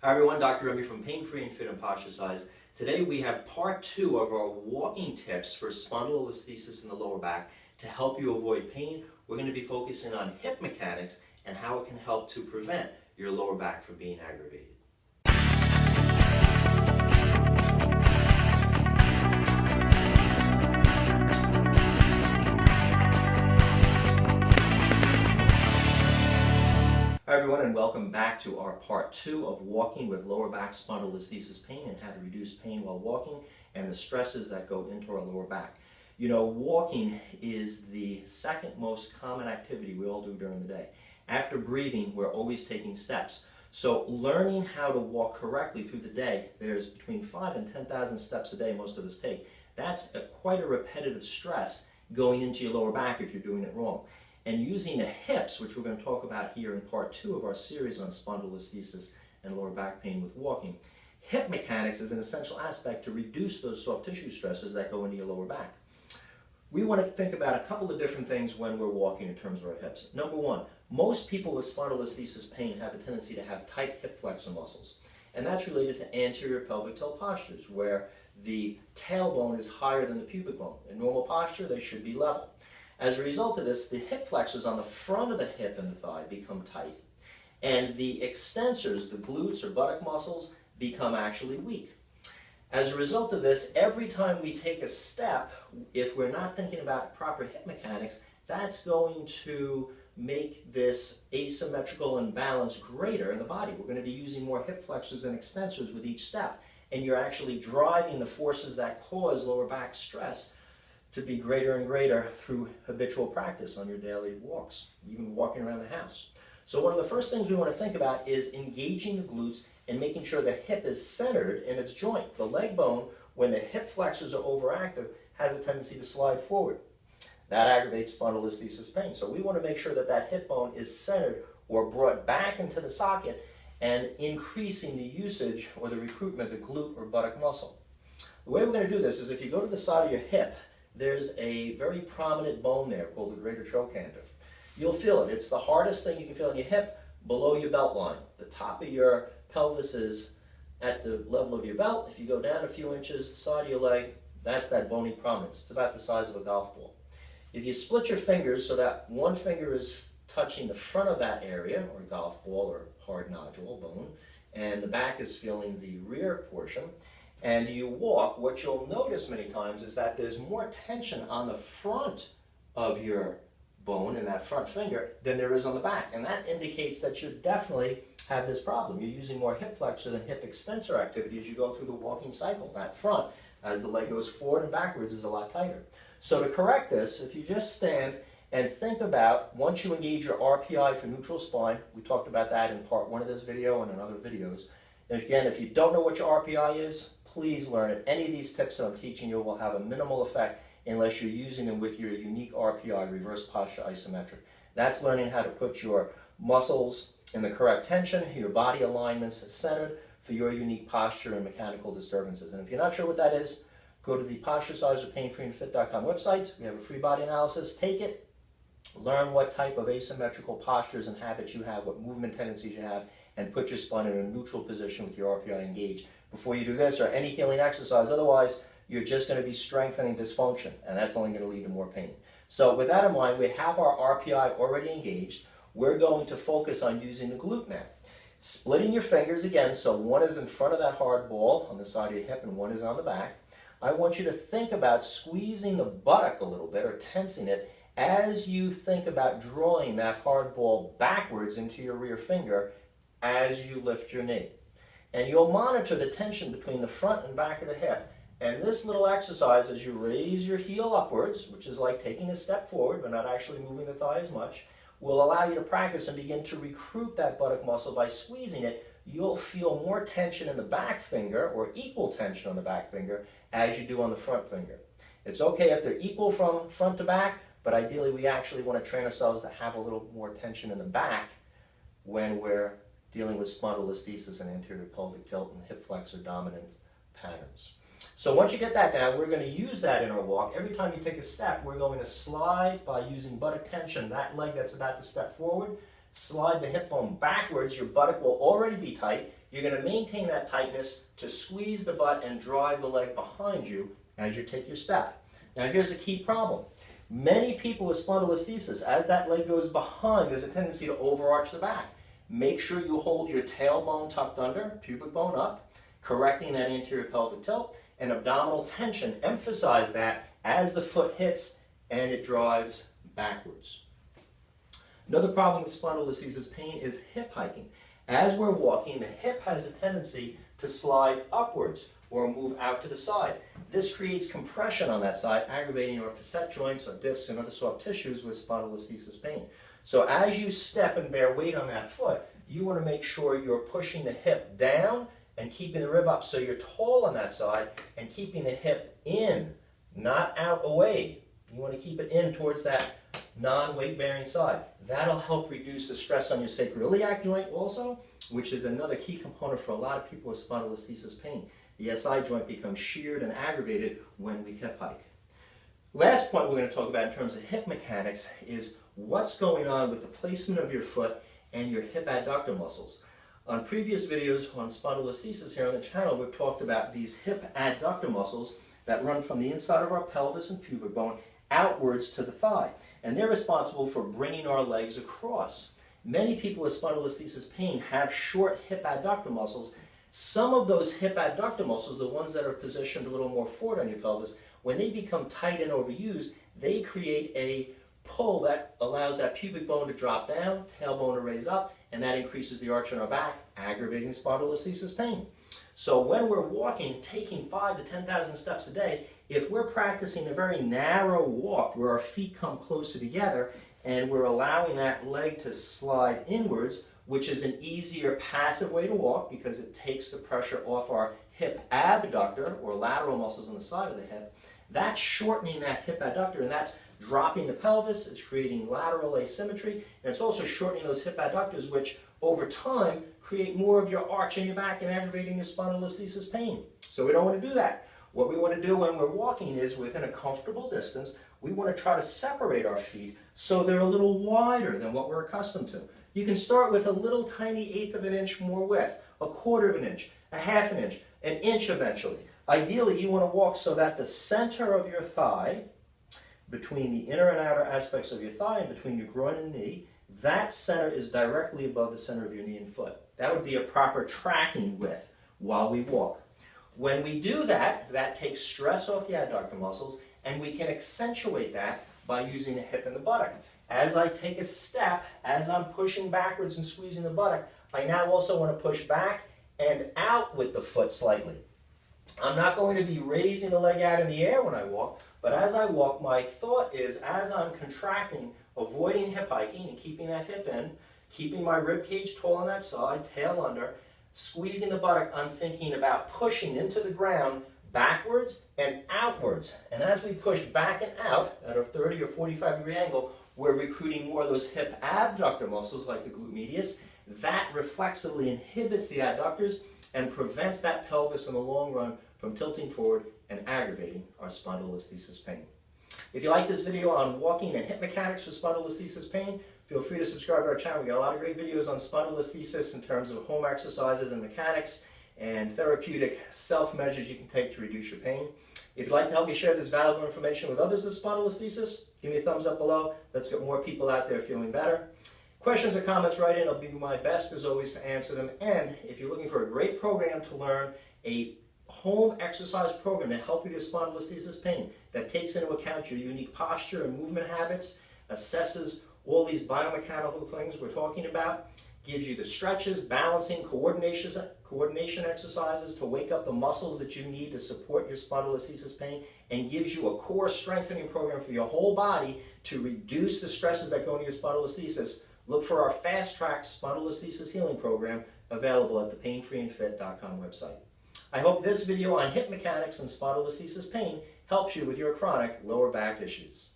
Hi everyone, Dr. Remy from Pain Free and Fit and Posturesize. Today we have part 2 of our walking tips for spondylolisthesis in the lower back to help you avoid pain. We're going to be focusing on hip mechanics and how it can help to prevent your lower back from being aggravated. Hi everyone, and welcome back to our part 2 of walking with lower back spondylolisthesis pain and how to reduce pain while walking and the stresses that go into our lower back. You know, walking is the second most common activity we all do during the day. After breathing, we're always taking steps. So learning how to walk correctly through the day, there's between 5,000 and 10,000 steps a day most of us take. That's quite a repetitive stress going into your lower back if you're doing it wrong. And using the hips, which we're going to talk about here in part 2 of our series on spondylolisthesis and lower back pain with walking, hip mechanics is an essential aspect to reduce those soft tissue stresses that go into your lower back. We want to think about a couple of different things when we're walking in terms of our hips. Number one, most people with spondylolisthesis pain have a tendency to have tight hip flexor muscles. And that's related to anterior pelvic tilt postures, where the tailbone is higher than the pubic bone. In normal posture, they should be level. As a result of this, the hip flexors on the front of the hip and the thigh become tight, and the extensors, the glutes or buttock muscles, become actually weak. As a result of this, every time we take a step, if we're not thinking about proper hip mechanics, that's going to make this asymmetrical imbalance greater in the body. We're going to be using more hip flexors and extensors with each step, and you're actually driving the forces that cause lower back stress to be greater and greater through habitual practice on your daily walks, even walking around the house. So one of the first things we want to think about is engaging the glutes and making sure the hip is centered in its joint. The leg bone, when the hip flexors are overactive, has a tendency to slide forward. That aggravates spondylolisthesis pain. So we want to make sure that that hip bone is centered or brought back into the socket and increasing the usage or the recruitment of the glute or buttock muscle. The way we're going to do this is if you go to the side of your hip, there's a very prominent bone there called the greater trochanter. You'll feel it. It's the hardest thing you can feel in your hip, below your belt line. The top of your pelvis is at the level of your belt. If you go down a few inches, the side of your leg, that's that bony prominence. It's about the size of a golf ball. If you split your fingers so that one finger is touching the front of that area, or golf ball or hard nodule bone, and the back is feeling the rear portion, and you walk, what you'll notice many times is that there's more tension on the front of your bone in that front finger than there is on the back. And that indicates that you definitely have this problem. You're using more hip flexor than hip extensor activity as you go through the walking cycle. That front, as the leg goes forward and backwards, is a lot tighter. So to correct this, if you just stand and think about, once you engage your RPI for neutral spine, we talked about that in part 1 of this video and in other videos. And again, if you don't know what your RPI is, please learn it. Any of these tips that I'm teaching you will have a minimal effect unless you're using them with your unique RPI, reverse posture isometric. That's learning how to put your muscles in the correct tension, your body alignments centered for your unique posture and mechanical disturbances. And if you're not sure what that is, go to the Posturesize or painfreeandfit.com websites. We have a free body analysis. Take it, learn what type of asymmetrical postures and habits you have, what movement tendencies you have, and put your spine in a neutral position with your RPI engaged before you do this or any healing exercise. Otherwise, you're just going to be strengthening dysfunction, and that's only going to lead to more pain. So with that in mind, we have our RPI already engaged. We're going to focus on using the glute now. Splitting your fingers again, so one is in front of that hard ball on the side of your hip and one is on the back. I want you to think about squeezing the buttock a little bit or tensing it as you think about drawing that hard ball backwards into your rear finger as you lift your knee. And you'll monitor the tension between the front and back of the hip. And this little exercise, as you raise your heel upwards, which is like taking a step forward but not actually moving the thigh as much, will allow you to practice and begin to recruit that buttock muscle by squeezing it. You'll feel more tension in the back finger, or equal tension on the back finger, as you do on the front finger. It's okay if they're equal from front to back, but ideally we actually want to train ourselves to have a little more tension in the back when we're dealing with spondylolisthesis and anterior pelvic tilt and hip flexor dominant patterns. So once you get that down, we're going to use that in our walk. Every time you take a step, we're going to slide by using buttock tension. That leg that's about to step forward, slide the hip bone backwards. Your buttock will already be tight. You're going to maintain that tightness to squeeze the butt and drive the leg behind you as you take your step. Now here's a key problem. Many people with spondylolisthesis, as that leg goes behind, there's a tendency to overarch the back. Make sure you hold your tailbone tucked under, pubic bone up, correcting that anterior pelvic tilt, and abdominal tension. Emphasize that as the foot hits and it drives backwards. Another problem with spondylolisthesis pain is hip hiking. As we're walking, the hip has a tendency to slide upwards or move out to the side. This creates compression on that side, aggravating our facet joints, our discs, and other soft tissues with spondylolisthesis pain. So as you step and bear weight on that foot, you want to make sure you're pushing the hip down and keeping the rib up so you're tall on that side and keeping the hip in, not out away. You want to keep it in towards that non-weight bearing side. That'll help reduce the stress on your sacroiliac joint also, which is another key component for a lot of people with spondylolisthesis pain. The SI joint becomes sheared and aggravated when we hip hike. Last point we're going to talk about in terms of hip mechanics is what's going on with the placement of your foot and your hip adductor muscles. On previous videos on spondylolisthesis here on the channel, we've talked about these hip adductor muscles that run from the inside of our pelvis and pubic bone outwards to the thigh. And they're responsible for bringing our legs across. Many people with spondylolisthesis pain have short hip adductor muscles. Some of those hip adductor muscles, the ones that are positioned a little more forward on your pelvis, when they become tight and overused, they create a pull that allows that pubic bone to drop down, tailbone to raise up, and that increases the arch in our back, aggravating spondylolisthesis pain. So when we're walking, taking 5,000 to 10,000 steps a day, if we're practicing a very narrow walk where our feet come closer together and we're allowing that leg to slide inwards, which is an easier passive way to walk because it takes the pressure off our hip abductor or lateral muscles on the side of the hip, that's shortening that hip adductor and that's dropping the pelvis, it's creating lateral asymmetry, and it's also shortening those hip adductors, which over time create more of your arch in your back and aggravating your spondylolisthesis pain. So we don't want to do that. What we want to do when we're walking is within a comfortable distance, we want to try to separate our feet so they're a little wider than what we're accustomed to. You can start with a little tiny 1/8 of an inch more width, a 1/4 of an inch, a 1/2 an inch, an inch eventually. Ideally, you want to walk so that the center of your thigh, between the inner and outer aspects of your thigh and between your groin and knee, that center is directly above the center of your knee and foot. That would be a proper tracking width while we walk. When we do that, that takes stress off the adductor muscles, and we can accentuate that by using the hip and the buttock. As I take a step, as I'm pushing backwards and squeezing the buttock, I now also want to push back and out with the foot slightly. I'm not going to be raising the leg out in the air when I walk, but as I walk, my thought is as I'm contracting, avoiding hip hiking and keeping that hip in, keeping my rib cage tall on that side, tail under, squeezing the buttock, I'm thinking about pushing into the ground backwards and outwards. And as we push back and out at a 30 or 45 degree angle, we're recruiting more of those hip abductor muscles like the glute medius. That reflexively inhibits the adductors and prevents that pelvis in the long run from tilting forward and aggravating our spondylolisthesis pain. If you like this video on walking and hip mechanics for spondylolisthesis pain, feel free to subscribe to our channel. We got a lot of great videos on spondylolisthesis in terms of home exercises and mechanics and therapeutic self-measures you can take to reduce your pain. If you'd like to help me share this valuable information with others with spondylolisthesis, give me a thumbs up below. Let's get more people out there feeling better. Questions or comments, write in. I'll do my best as always to answer them. And if you're looking for a great program to learn, a home exercise program to help with your spondylolisthesis pain that takes into account your unique posture and movement habits, assesses all these biomechanical things we're talking about, gives you the stretches, balancing, coordination exercises to wake up the muscles that you need to support your spondylolisthesis pain, and gives you a core strengthening program for your whole body to reduce the stresses that go into your spondylolisthesis. Look for our Fast Track Spondylolisthesis Healing Program available at the painfreeandfit.com website. I hope this video on hip mechanics and spondylolisthesis pain helps you with your chronic lower back issues.